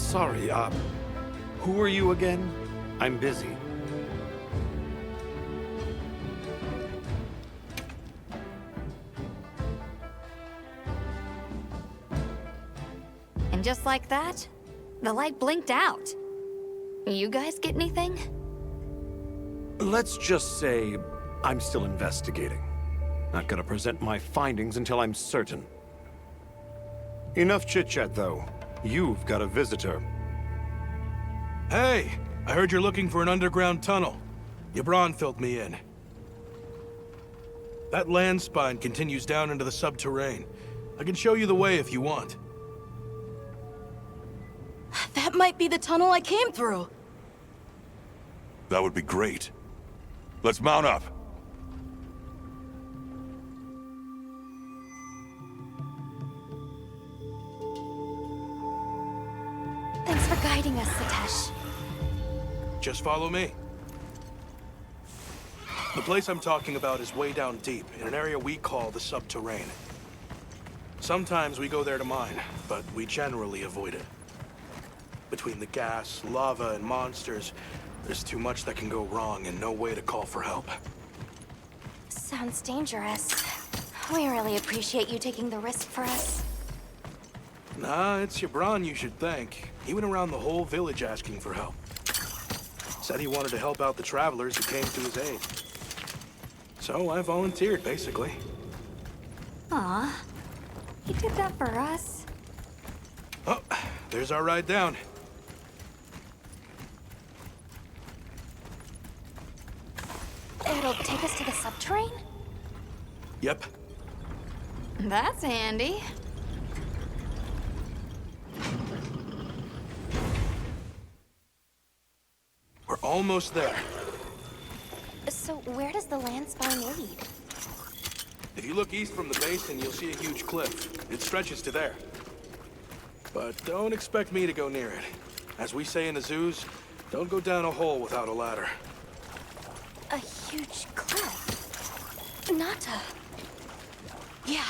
Sorry, who are you again? I'm busy. And just like that, the light blinked out. You guys get anything? Let's just say I'm still investigating. Not gonna present my findings until I'm certain. Enough chit-chat, though. You've got a visitor. Hey, I heard you're looking for an underground tunnel. Yabron filled me in. That land spine continues down into the subterrane. I can show you the way if you want. That might be the tunnel I came through. That would be great. Let's mount up. Thanks for guiding us, Satesh. Just follow me. The place I'm talking about is way down deep, in an area we call the subterrane. Sometimes we go there to mine, but we generally avoid it. Between the gas, lava, and monsters, there's too much that can go wrong and no way to call for help. Sounds dangerous. We really appreciate you taking the risk for us. Nah, it's Yabron you should thank. He went around the whole village asking for help. Said he wanted to help out the travelers who came to his aid. So I volunteered, basically. Aw, he did that for us. Oh, there's our ride down. It'll take us to the subterrane? Yep. That's handy. We're almost there. So where does the land spine lead? If you look east from the basin, you'll see a huge cliff. It stretches to there. But don't expect me to go near it. As we say in the zoos, don't go down a hole without a ladder. A huge cliff. Not a... Yeah.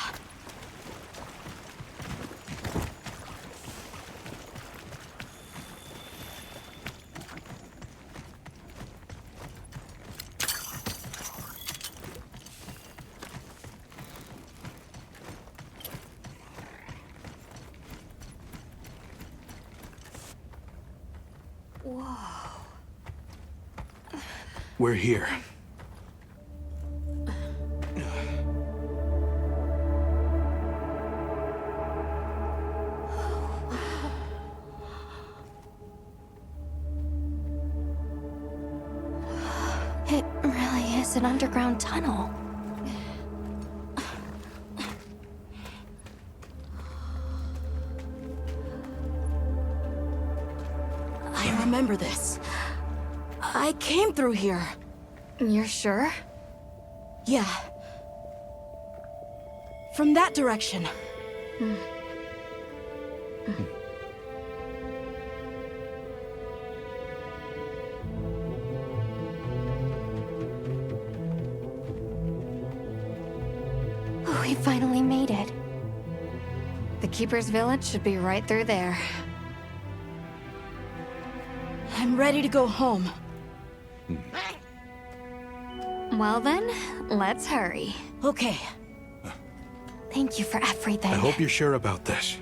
Whoa. We're here. It really is an underground tunnel. I remember this. I came through here. You're sure? Yeah. From that direction. We finally made it. The Keeper's village should be right through there. I'm ready to go home. Well then, let's hurry. Okay. Thank you for everything. I hope you're sure about this.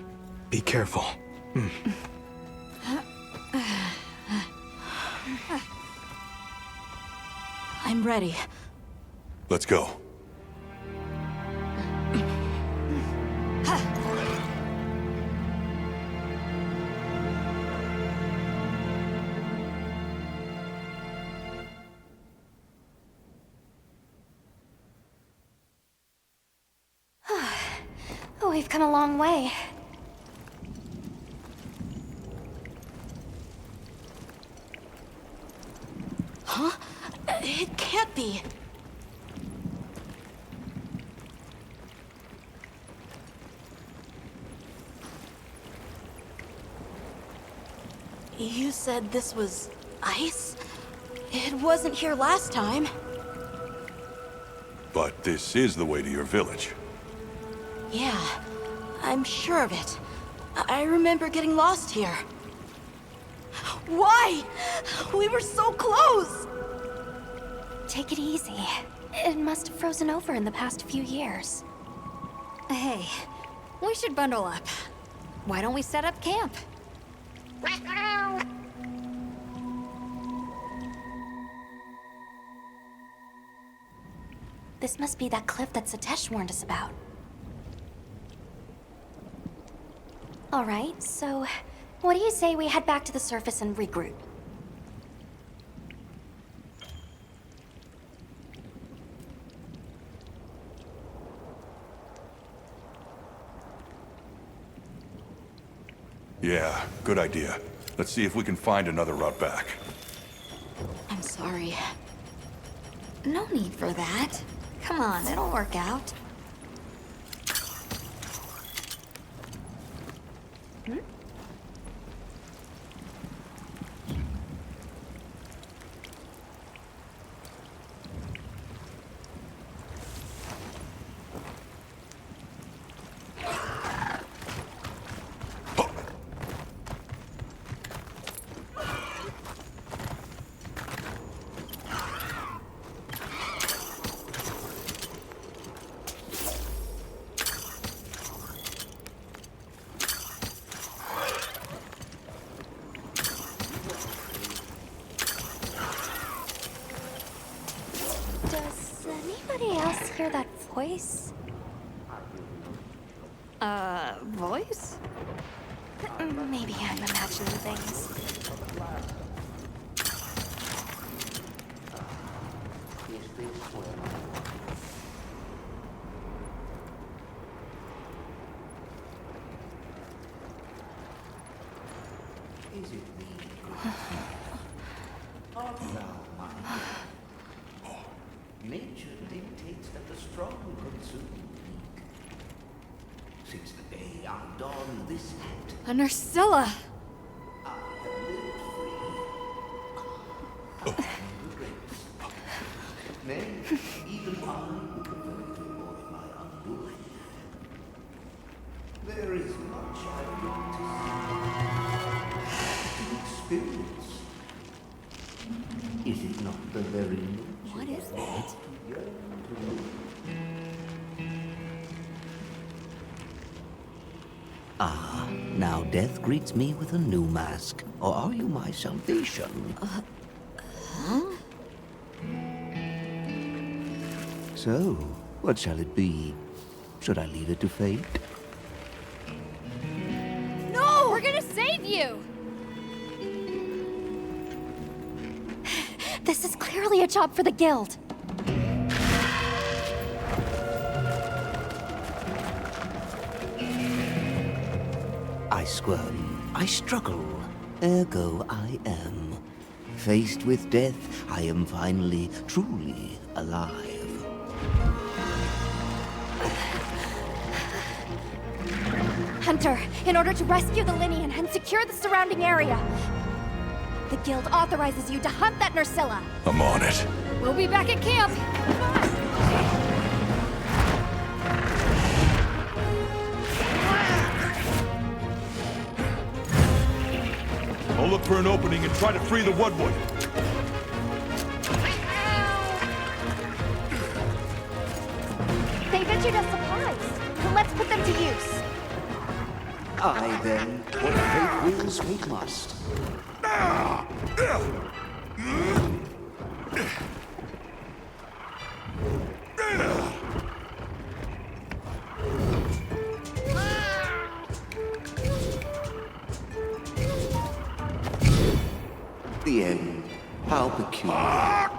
Be careful. I'm ready. Let's go. We've come a long way. Huh? It can't be. You said this was ice? It wasn't here last time. But this is the way to your village. Yeah, I'm sure of it. I remember getting lost here. Why? We were so close! Take it easy. It must have frozen over in the past few years. Hey, we should bundle up. Why don't we set up camp? This must be that cliff that Satesh warned us about. All right, so what do you say we head back to the surface and regroup? Yeah, good idea. Let's see if we can find another route back. I'm sorry. No need for that. Come on, it'll work out. Does anybody else hear that voice? Voice? Maybe I'm imagining things. Nature dictates that the strong consume weak. Since the day I donned this hat, A Nerscylla! I have lived free. Of regrets. Nay, even I would prefer to avoid my undoing. There is much I want to see, to experience. Is it not the very nature What is of that? to yearn to live? Ah, now death greets me with a new mask. Or are you my salvation? So, what shall it be? Should I leave it to fate? No! We're gonna save you! This is clearly a job for the guild. I squirm, I struggle, ergo I am. Faced with death, I am finally, truly alive. Hunter, in order to rescue the Linian and secure the surrounding area, the guild authorizes you to hunt that Nerscylla. I'm on it. We'll be back at camp. I'll look for an opening and try to free the Woodwood. They've issued us supplies. Let's put them to use. I then, what fate wills, we must. The end. How peculiar.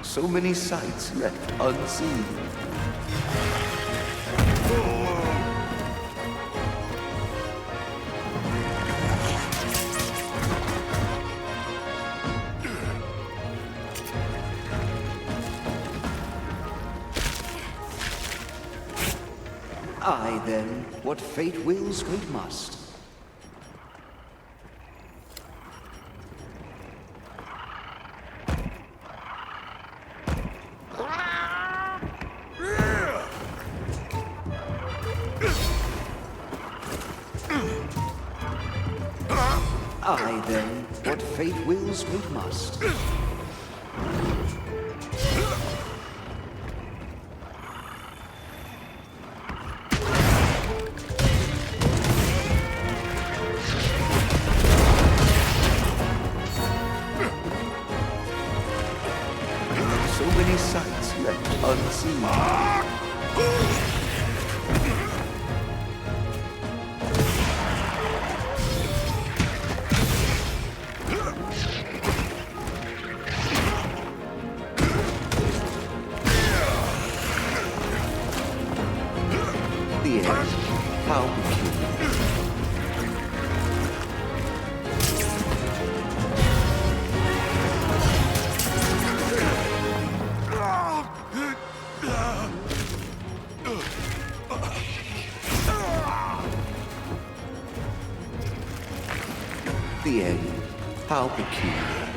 So many sights left unseen. I then, what fate wills, we must. Aye then, what fate wills we must. So many sights left unseen. The end. How peculiar. The end. How peculiar.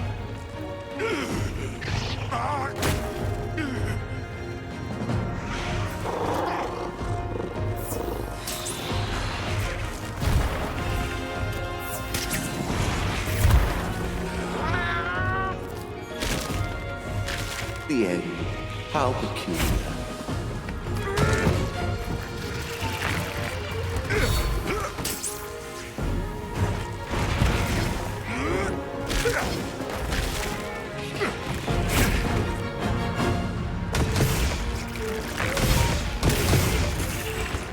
The end. How peculiar.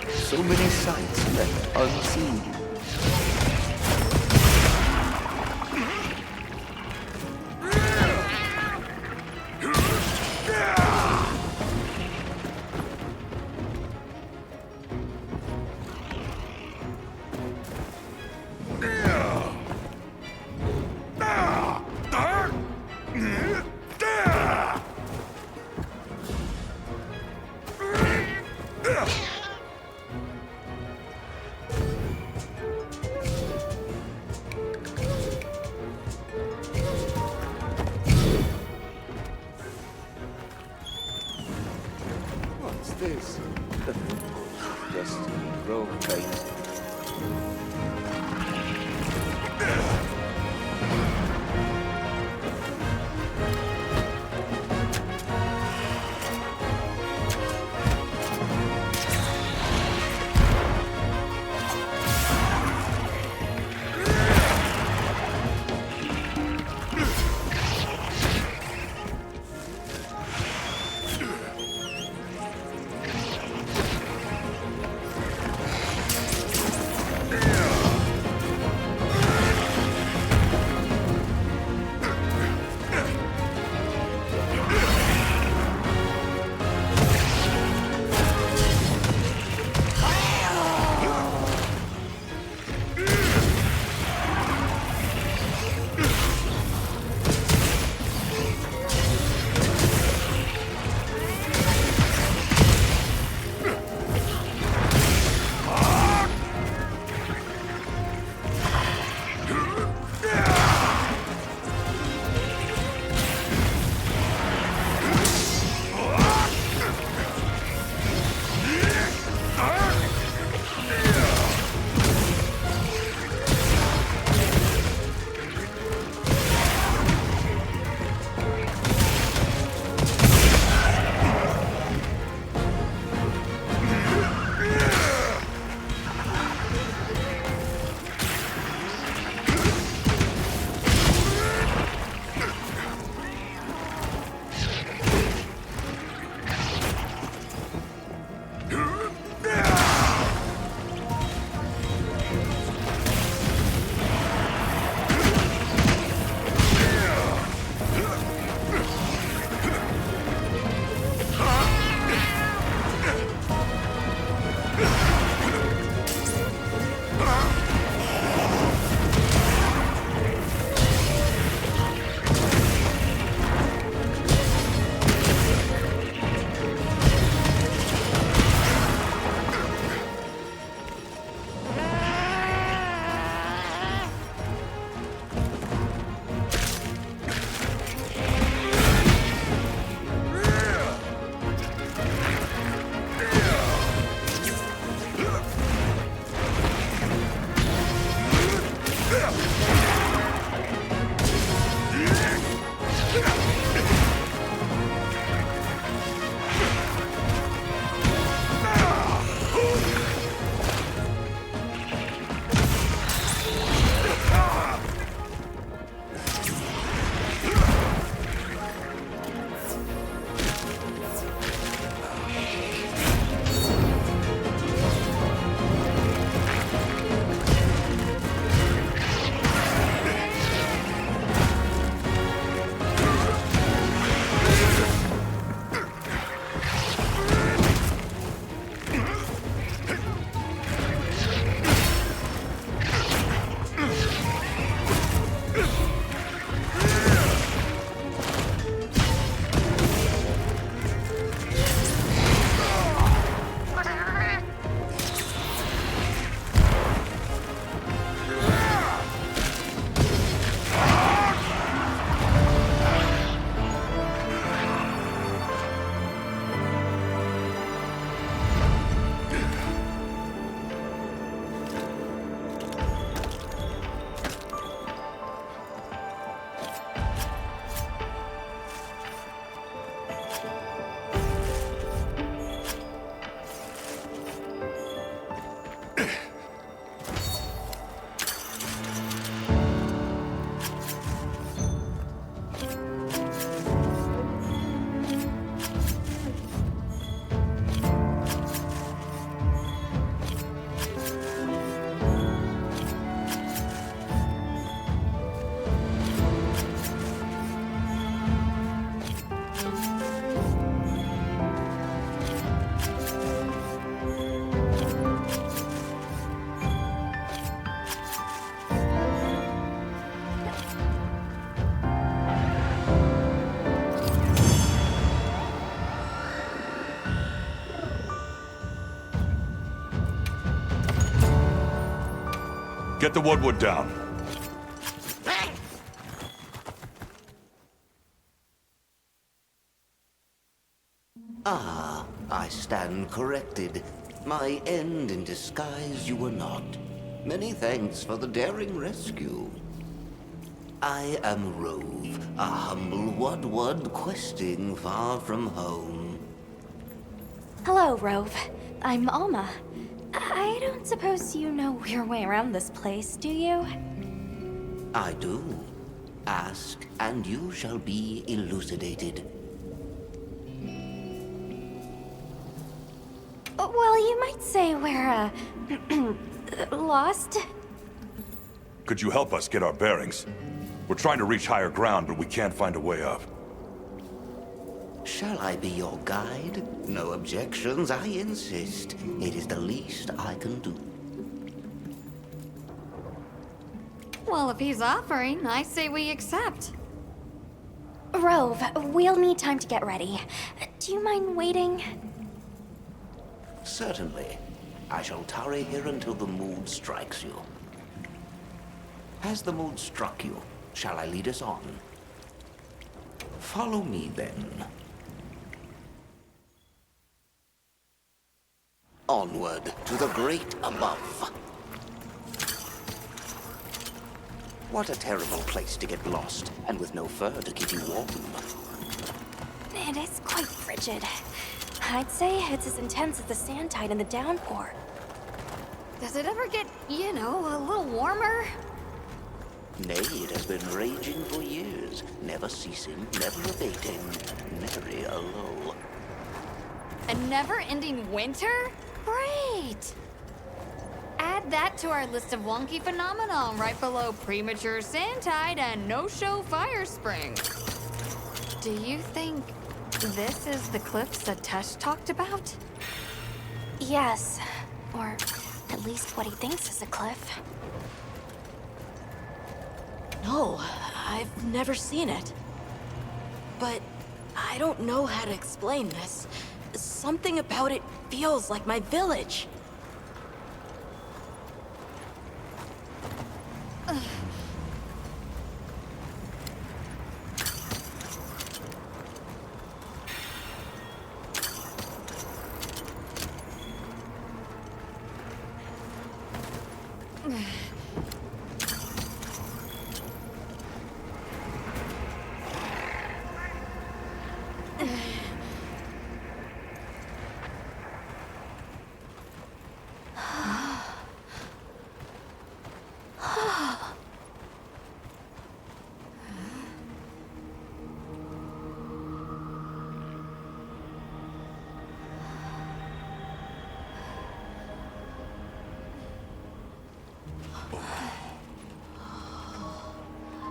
So many sights left unseen. What's this? The destiny grow faint. Get the woodwood down. Ah, I stand corrected. My end in disguise you were not. Many thanks for the daring rescue. I am Rove, a humble Wudwud questing far from home. Hello, Rove. I'm Alma. I don't suppose you know your way around this place, do you? I do. Ask, and you shall be elucidated. Well, you might say we're, lost. Could you help us get our bearings? We're trying to reach higher ground, but we can't find a way up. Shall I be your guide? No objections, I insist. It is the least I can do. Well, if he's offering, I say we accept. Rove, we'll need time to get ready. Do you mind waiting? Certainly. I shall tarry here until the mood strikes you. Has the mood struck you? Shall I lead us on? Follow me, then. Onward to the great above. What a terrible place to get lost, and with no fur to keep you warm. It is quite frigid. I'd say it's as intense as the sand tide in the downpour. Does it ever get, you know, a little warmer? Nay, it has been raging for years, never ceasing, never abating, nary a lull. A never-ending winter? Great! Add that to our list of wonky phenomena right below premature sand tide and no-show fire spring. Do you think this is the cliffs that Tesh talked about? Yes, or at least what he thinks is a cliff. No, I've never seen it. But I don't know how to explain this. Something about it feels like my village.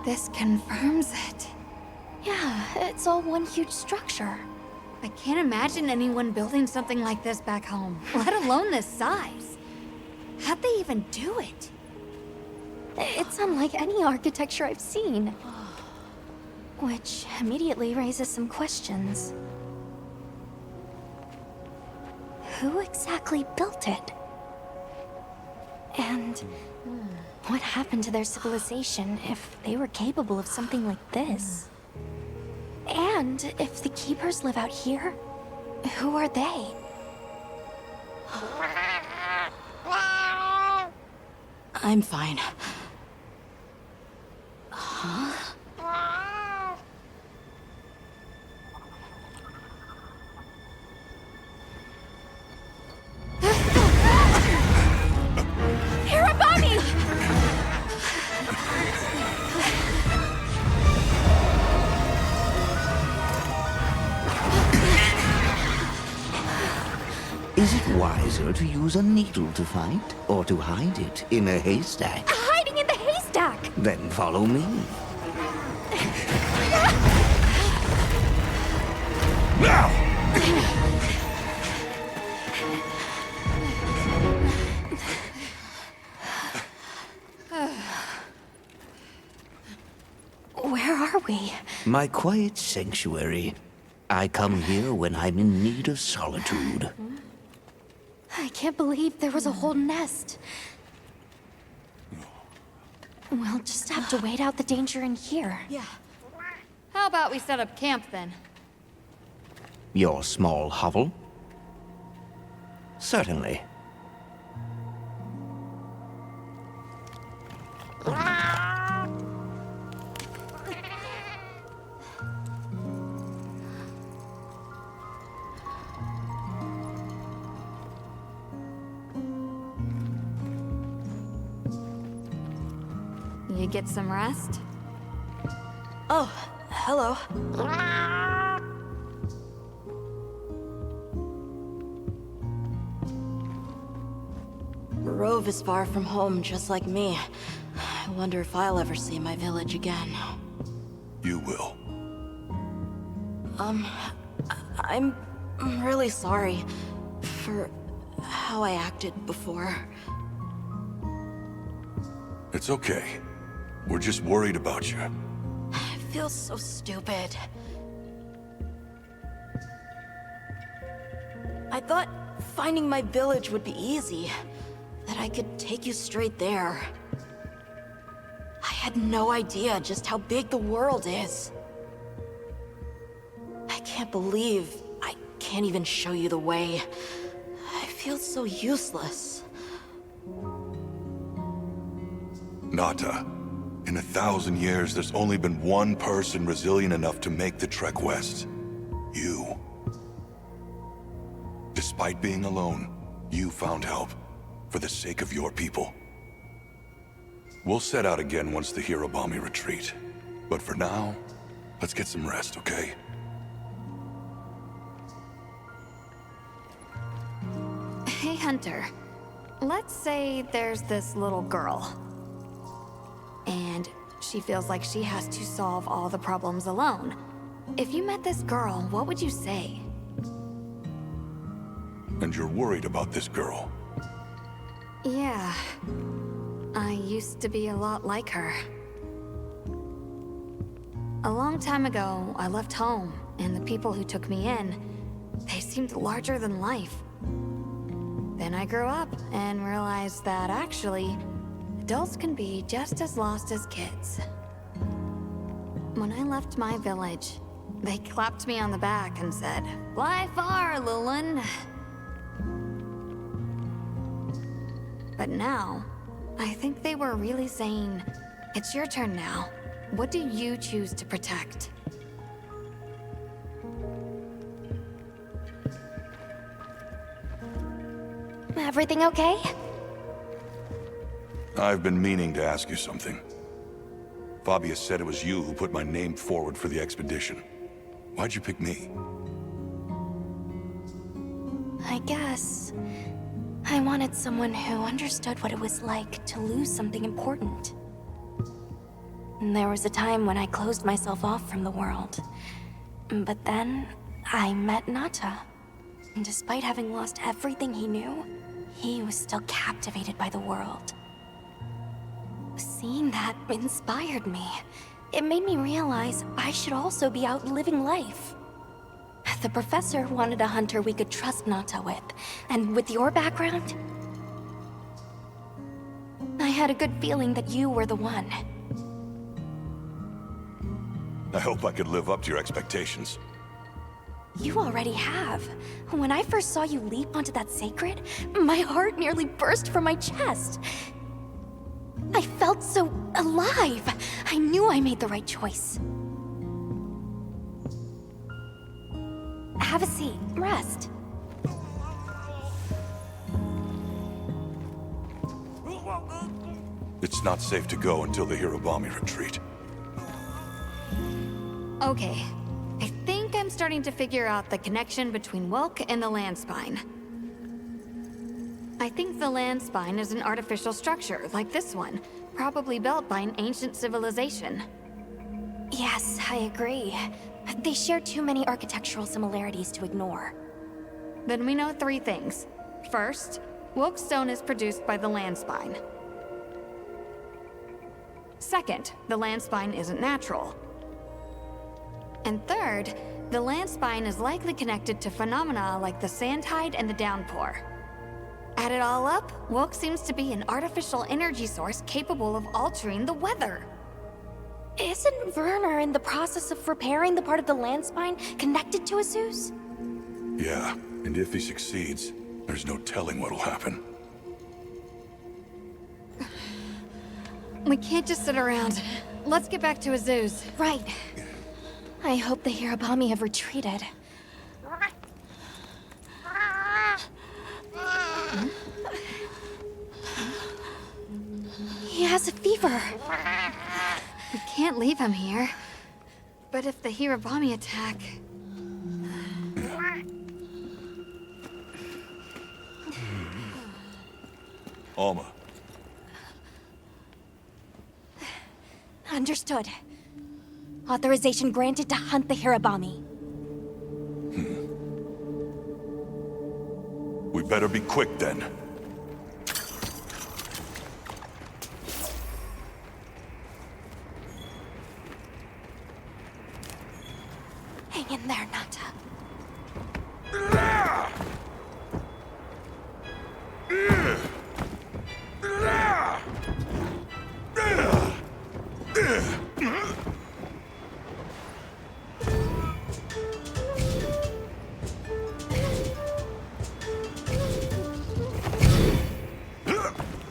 This confirms it. Yeah, it's all one huge structure. I can't imagine anyone building something like this back home, let alone this size. How'd they even do it? It's unlike any architecture I've seen. Which immediately raises some questions. Who exactly built it? And what happened to their civilization if they were capable of something like this? And if the Keepers live out here, who are they? I'm fine. Is it wiser to use a needle to fight, or to hide it in a haystack? Hiding in the haystack! Then follow me. Now! Where are we? My quiet sanctuary. I come here when I'm in need of solitude. I can't believe there was a whole nest. We'll just have to wait out the danger in here. Yeah. How about we set up camp then? Your small hovel? Certainly. You get some rest? Oh, hello. Rove is far from home, just like me. I wonder if I'll ever see my village again. You will. I'm really sorry for how I acted before. It's okay. We're just worried about you. I feel so stupid. I thought finding my village would be easy. That I could take you straight there. I had no idea just how big the world is. I can't believe I can't even show you the way. I feel so useless. Nata, in 1,000 years, there's only been one person resilient enough to make the trek west. You. Despite being alone, you found help. For the sake of your people. We'll set out again once the Hirobami retreat. But for now, let's get some rest, okay? Hey, Hunter. Let's say there's this little girl. And she feels like she has to solve all the problems alone. If you met this girl, what would you say? And you're worried about this girl. Yeah. I used to be a lot like her. A long time ago, I left home, and the people who took me in, they seemed larger than life. Then I grew up and realized that actually, adults can be just as lost as kids. When I left my village, they clapped me on the back and said, "Fly far, Lulin." But now, I think they were really saying, "It's your turn now. What do you choose to protect?" Everything okay? I've been meaning to ask you something. Fabius said it was you who put my name forward for the expedition. Why'd you pick me? I guess I wanted someone who understood what it was like to lose something important. And there was a time when I closed myself off from the world. But then, I met Nata. And despite having lost everything he knew, he was still captivated by the world. Seeing that inspired me. It made me realize I should also be out living life. The professor wanted a hunter we could trust Nata with, and with your background, I had a good feeling that you were the one. I hope I could live up to your expectations. You already have. When I first saw you leap onto that sacred, my heart nearly burst from my chest. I felt so alive. I knew I made the right choice. Have a seat. Rest. It's not safe to go until the Hirobami retreat. Okay. I think I'm starting to figure out the connection between Welk and the land spine. I think the land spine is an artificial structure, like this one, probably built by an ancient civilization. Yes, I agree. They share too many architectural similarities to ignore. Then we know three things. First, Welk stone is produced by the land spine. Second, the land spine isn't natural. And third, the land spine is likely connected to phenomena like the sand tide and the downpour. Add it all up, Woke seems to be an artificial energy source capable of altering the weather. Isn't Werner in the process of repairing the part of the land spine connected to a Zeus? Yeah, and if he succeeds, there's no telling what'll happen. We can't just sit around. Let's get back to Azu's. Right. I hope the Hirabami have retreated. He has a fever. We can't leave him here. But if the Hirabami attack... Alma, Understood. Authorization granted to hunt the Hirabami. we better be quick then. Hang in there, Nata.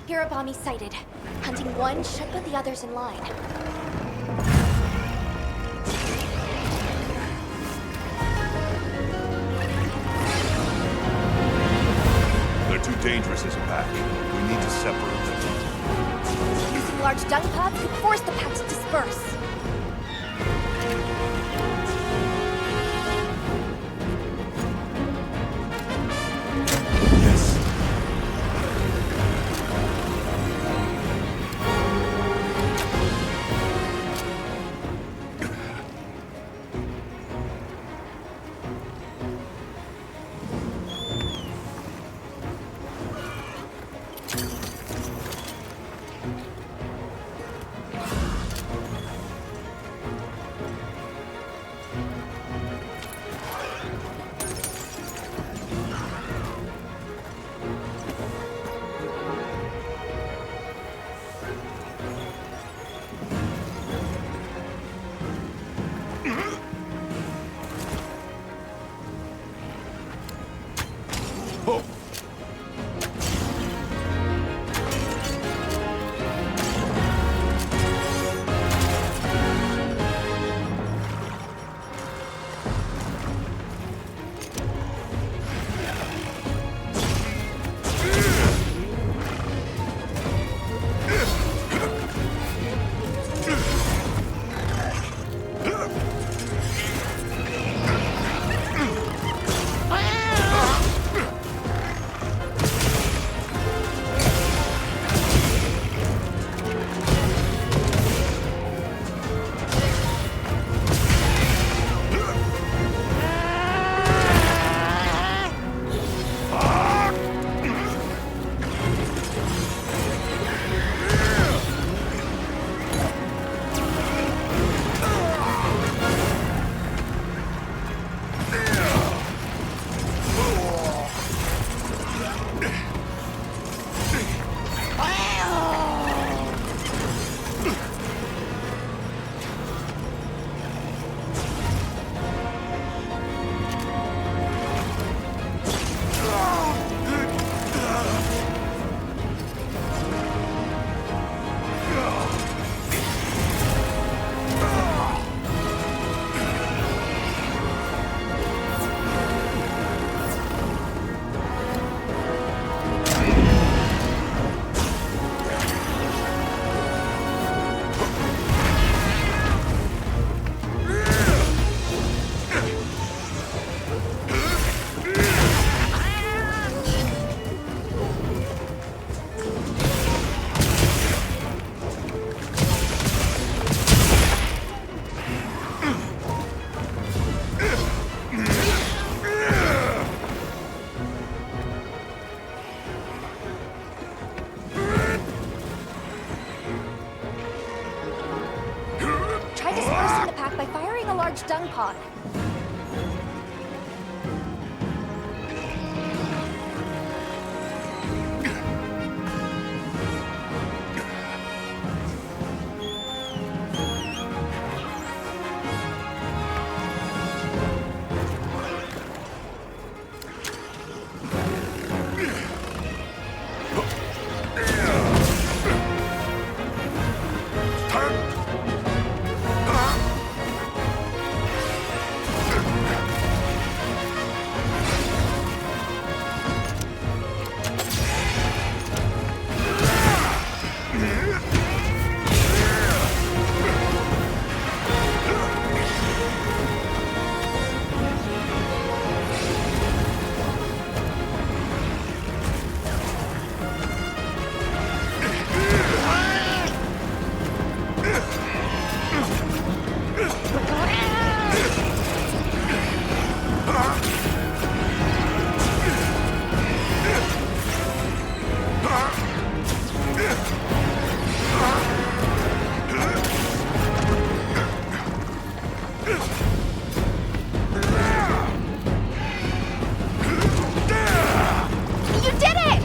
Hirabami sighted. Hunting one should put the others in line. They're too dangerous as a pack. We need to separate them. Using large dung pods could force the pack to disperse. Yes. Oh. Dung pod. You did it!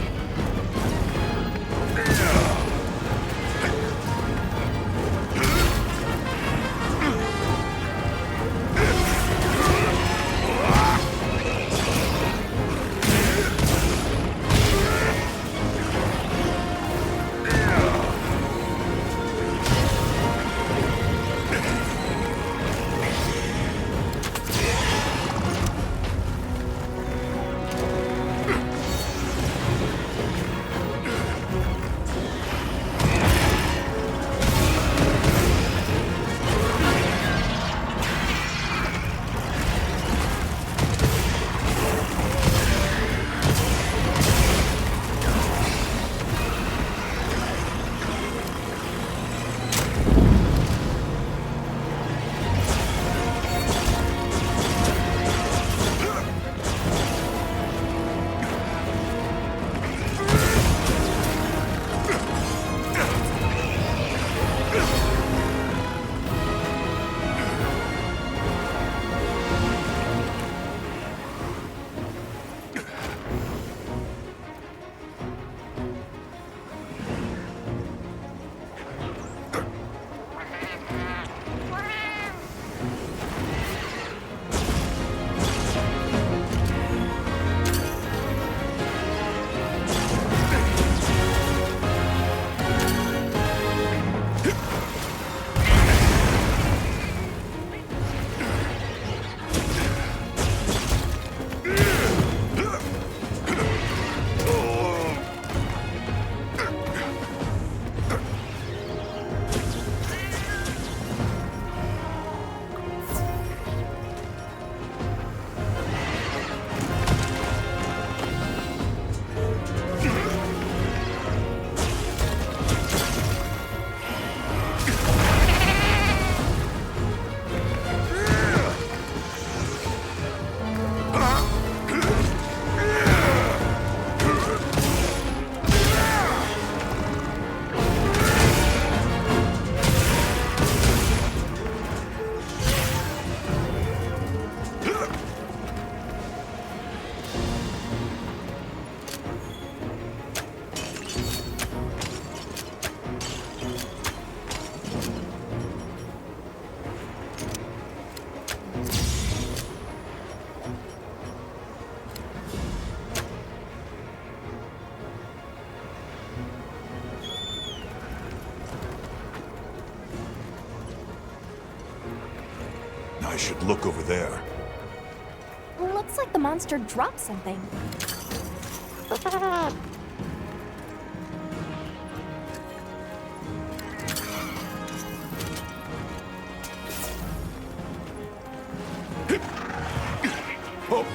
I should look over there. Looks like the monster dropped something. Oh!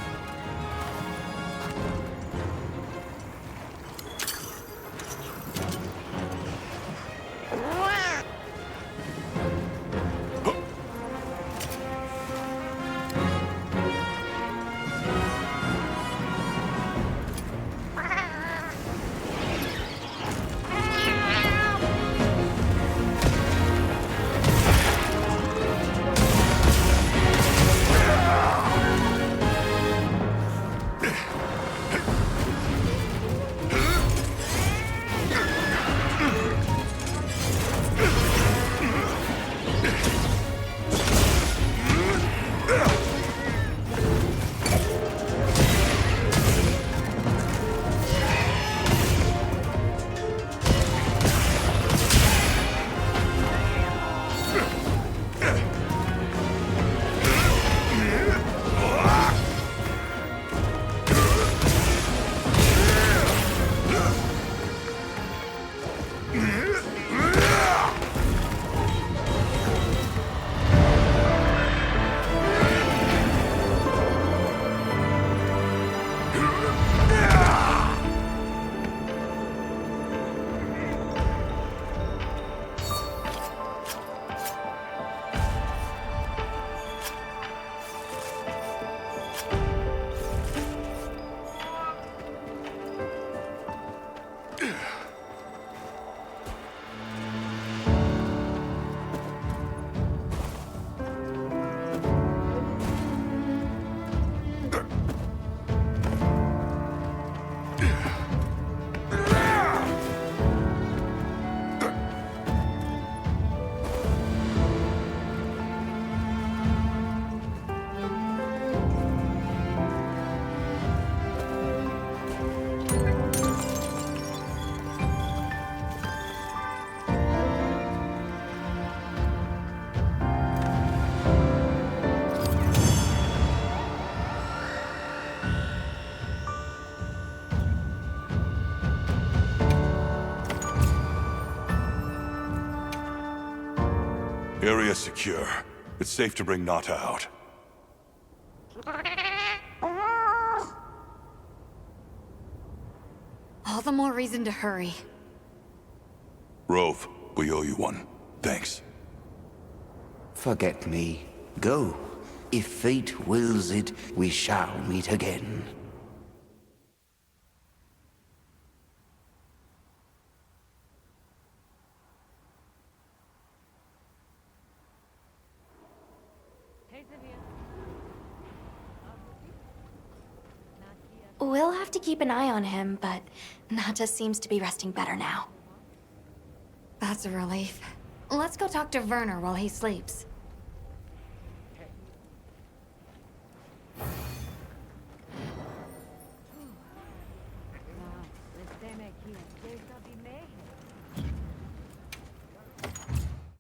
Area secure. It's safe to bring Nata out. All the more reason to hurry. Rove, we owe you one. Thanks. Forget me. Go. If fate wills it, we shall meet again. We'll have to keep an eye on him, but Nata seems to be resting better now. That's a relief. Let's go talk to Werner while he sleeps.